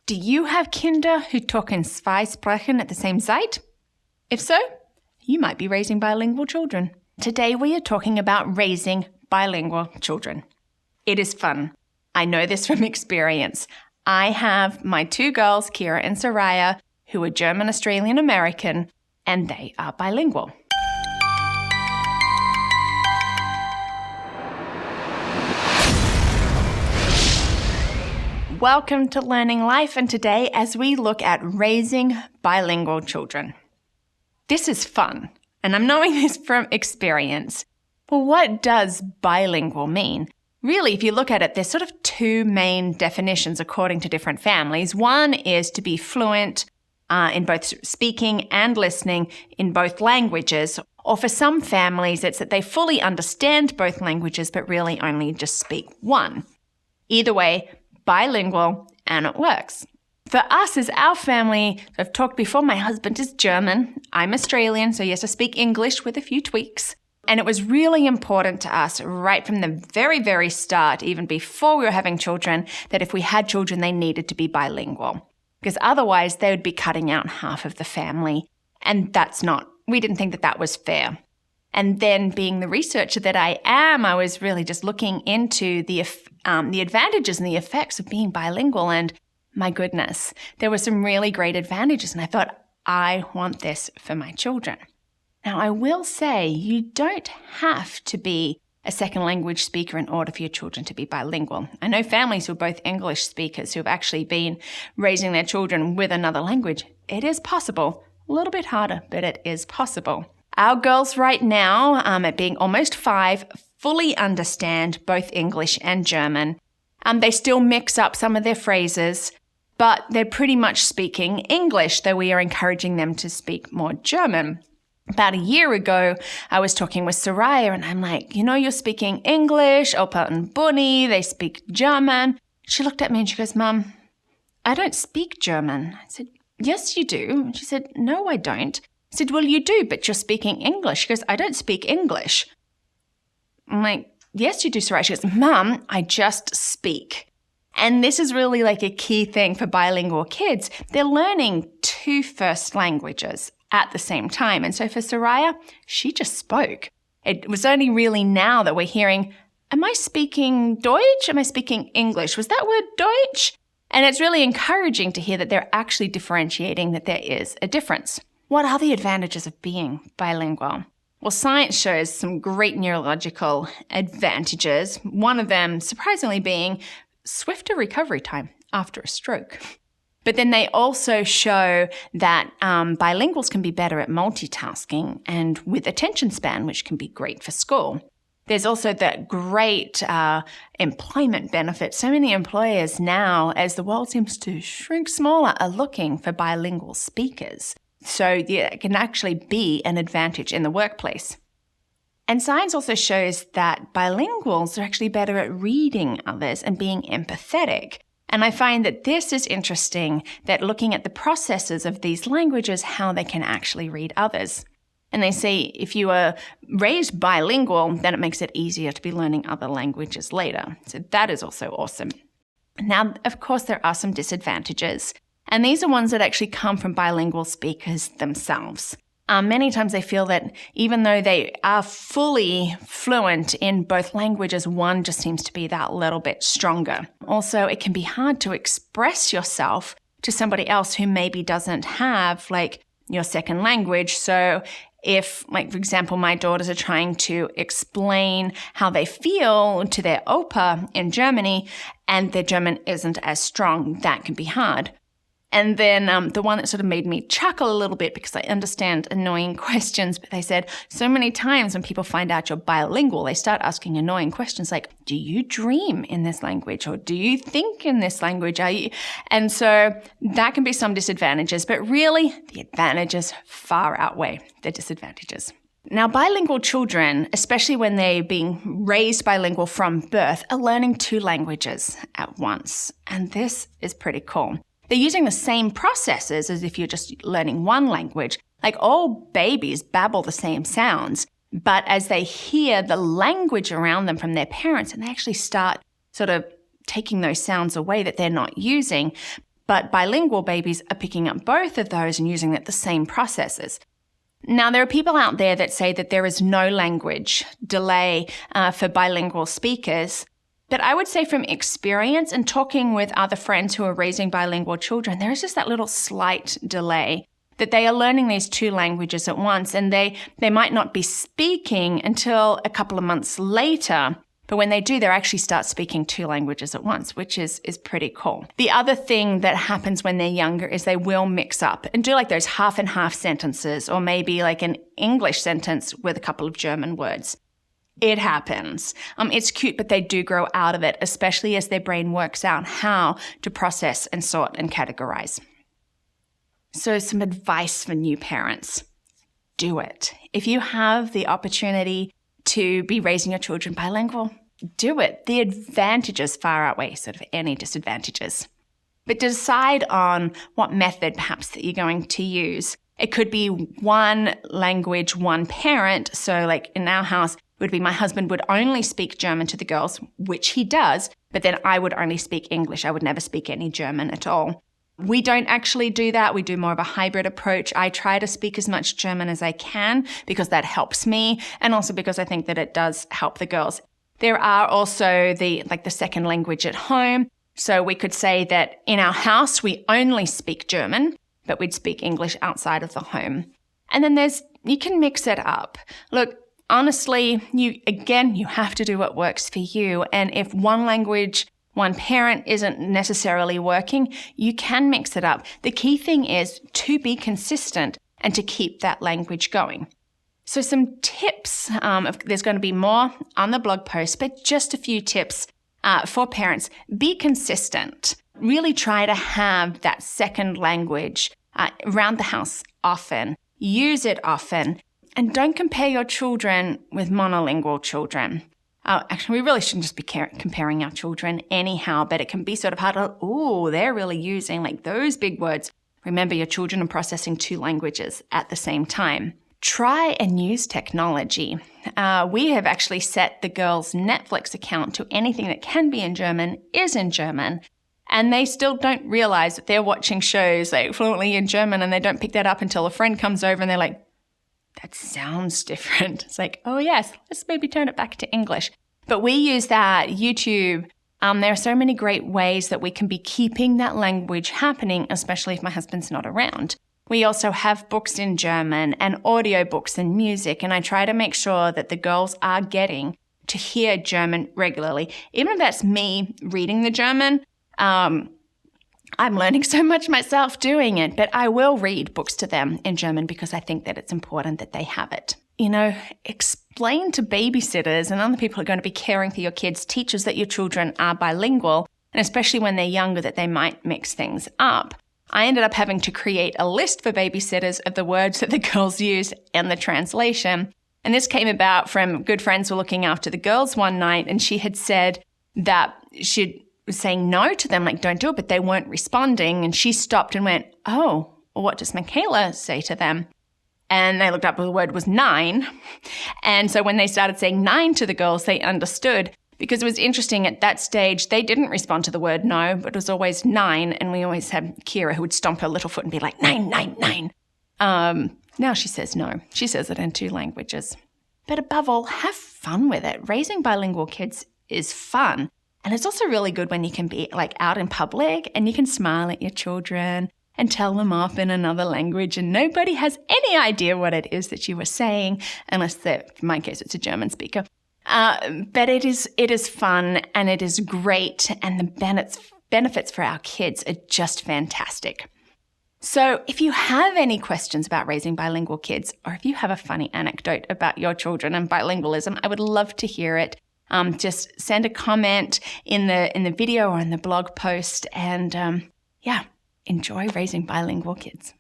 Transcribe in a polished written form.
Do you have Kinder who talk in zwei Sprachen at the same Zeit? If so, you might be raising bilingual children. Today we are talking about raising bilingual children. It is fun. I know this from experience. I have my two girls, Kira and Soraya, who are German, Australian, American, and they are bilingual. Welcome to Learning Life, and today as we look at raising bilingual children. This is fun, and I'm knowing this from experience. Well, what does bilingual mean? Really, if you look at it, there's sort of two main definitions according to different families. One is to be fluent in both speaking and listening in both languages, or for some families, it's that they fully understand both languages but really only just speak one. Either way, bilingual, and it works. For us as our family, I've talked before, my husband is German, I'm Australian, so yes, I speak English with a few tweaks. And it was really important to us right from the very, very start, even before we were having children, that if we had children, they needed to be bilingual. Because otherwise, they would be cutting out half of the family. And we didn't think that that was fair. And then being the researcher that I am, I was really just looking into the advantages and the effects of being bilingual. And my goodness, there were some really great advantages. And I thought, I want this for my children. Now, I will say you don't have to be a second language speaker in order for your children to be bilingual. I know families who are both English speakers who have actually been raising their children with another language. It is possible. A little bit harder, but it is possible. Our girls right now, at being almost 5, fully understand both English and German. They still mix up some of their phrases, but they're pretty much speaking English, though we are encouraging them to speak more German. About a year ago, I was talking with Soraya, and I'm like, you're speaking English, Opa and Bunny, they speak German. She looked at me and she goes, Mum, I don't speak German. I said, yes, you do. And she said, no, I don't. I said, well, you do, but you're speaking English. She goes, I don't speak English. I'm like, yes, you do, Soraya. She goes, Mum, I just speak. And this is really like a key thing for bilingual kids. They're learning 2 first languages at the same time. And so for Soraya, she just spoke. It was only really now that we're hearing, am I speaking Deutsch? Am I speaking English? Was that word Deutsch? And it's really encouraging to hear that they're actually differentiating, that there is a difference. What are the advantages of being bilingual? Well, science shows some great neurological advantages, one of them surprisingly being swifter recovery time after a stroke. But then they also show that bilinguals can be better at multitasking and with attention span, which can be great for school. There's also that great employment benefit. So many employers now, as the world seems to shrink smaller, are looking for bilingual speakers. So it can actually be an advantage in the workplace. And science also shows that bilinguals are actually better at reading others and being empathetic. And I find that this is interesting, that looking at the processes of these languages, how they can actually read others. And they say if you are raised bilingual, then it makes it easier to be learning other languages later. So that is also awesome. Now, of course, there are some disadvantages. And these are ones that actually come from bilingual speakers themselves. Many times they feel that even though they are fully fluent in both languages, one just seems to be that little bit stronger. Also, it can be hard to express yourself to somebody else who maybe doesn't have your second language. So if, for example, my daughters are trying to explain how they feel to their Opa in Germany and their German isn't as strong, that can be hard. And then the one that sort of made me chuckle a little bit because I understand annoying questions, but they said so many times when people find out you're bilingual, they start asking annoying questions like, do you dream in this language? Or do you think in this language? And so that can be some disadvantages, but really the advantages far outweigh the disadvantages. Now, bilingual children, especially when they're being raised bilingual from birth, are learning 2 languages at once. And this is pretty cool. They're using the same processes as if you're just learning one language. All babies babble the same sounds, but as they hear the language around them from their parents, and they actually start sort of taking those sounds away that they're not using, But bilingual babies are picking up both of those and using the same processes. Now, there are people out there that say that there is no language delay for bilingual speakers. But I would say from experience and talking with other friends who are raising bilingual children, there is just that little slight delay that they are learning these two languages at once, and they might not be speaking until a couple of months later. But when they do, they actually start speaking two languages at once, which is pretty cool. The other thing that happens when they're younger is they will mix up and do like those half and half sentences, or maybe like an English sentence with a couple of German words. It happens. It's cute, but they do grow out of it, especially as their brain works out how to process and sort and categorize. So some advice for new parents. Do it. If you have the opportunity to be raising your children bilingual, do it. The advantages far outweigh sort of any disadvantages. But decide on what method perhaps that you're going to use. It could be one language, one parent. So like in our house, it would be my husband would only speak German to the girls, which he does, but then I would only speak English. I would never speak any German at all. We don't actually do that. We do more of a hybrid approach. I try to speak as much German as I can because that helps me, and also because I think that it does help the girls. There are also the second language at home. So we could say that in our house, we only speak German, but we'd speak English outside of the home. And then you can mix it up. Look, honestly, you have to do what works for you. And if one language, one parent isn't necessarily working, you can mix it up. The key thing is to be consistent and to keep that language going. So some tips, there's going to be more on the blog post, but just a few tips for parents. Be consistent. Really try to have that second language around the house often. Use it often. And don't compare your children with monolingual children. Actually, we really shouldn't just be comparing our children anyhow, but it can be sort of hard. They're really using like those big words. Remember, your children are processing two languages at the same time. Try and use technology. We have actually set the girls' Netflix account to anything that can be in German is in German. And they still don't realize that they're watching shows like fluently in German, and they don't pick that up until a friend comes over and they're like, that sounds different. It's like, oh yes, let's maybe turn it back to English. But we use that, YouTube. There are so many great ways that we can be keeping that language happening, especially if my husband's not around. We also have books in German and audio books and music, and I try to make sure that the girls are getting to hear German regularly. Even if that's me reading the German, I'm learning so much myself doing it, but I will read books to them in German because I think that it's important that they have it. Explain to babysitters and other people who are going to be caring for your kids, teachers, that your children are bilingual, and especially when they're younger, that they might mix things up. I ended up having to create a list for babysitters of the words that the girls use and the translation. And this came about from good friends who were looking after the girls one night, and she had said that she was saying no to them, like, don't do it, but they weren't responding. And she stopped and went, oh, well, what does Michaela say to them? And they looked up, the word was 9. And so when they started saying 9 to the girls, they understood, because it was interesting at that stage, they didn't respond to the word no, but it was always 9. And we always had Kira who would stomp her little foot and be like, 9, 9, 9. Now she says no. She says it in 2 languages. But above all, have fun with it. Raising bilingual kids is fun. And it's also really good when you can be like out in public and you can smile at your children and tell them off in another language, and nobody has any idea what it is that you were saying, unless in my case it's a German speaker. But it is fun and it is great, and the benefits for our kids are just fantastic. So if you have any questions about raising bilingual kids, or if you have a funny anecdote about your children and bilingualism, I would love to hear it. Just send a comment in the video or in the blog post, and enjoy raising bilingual kids.